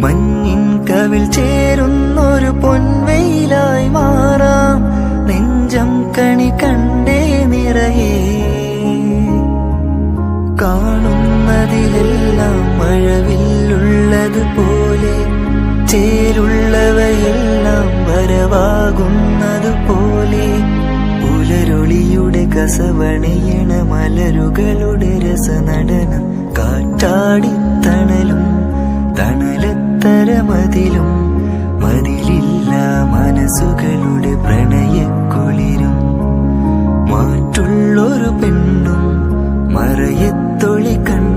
മഞ്ഞിൻ കവിൾ ചേരുന്നൊരു പൊൻവെയിലായി മാറാം. നെഞ്ചം കണി കണ്ടേ നിറയേ, കാണുന്നതിലെല്ലാം മഴവില്ലുള്ളതുപോലെ, ചേരുള്ളവയെല്ലാം വരവാകുന്നതുപോലെ, പുലരൊളിയുടെ കസവണിയണ മലരുകളുടെ രസനടനം, കാറ്റാടിത്തണലും തണലത്തരമതിലും, മതിലില്ല മനസ്സുകളുടെ പ്രണയക്കുളിരും, മാറ്റുള്ളൊരു പെണ്ണും മറയത്തൊളി കണ്ണു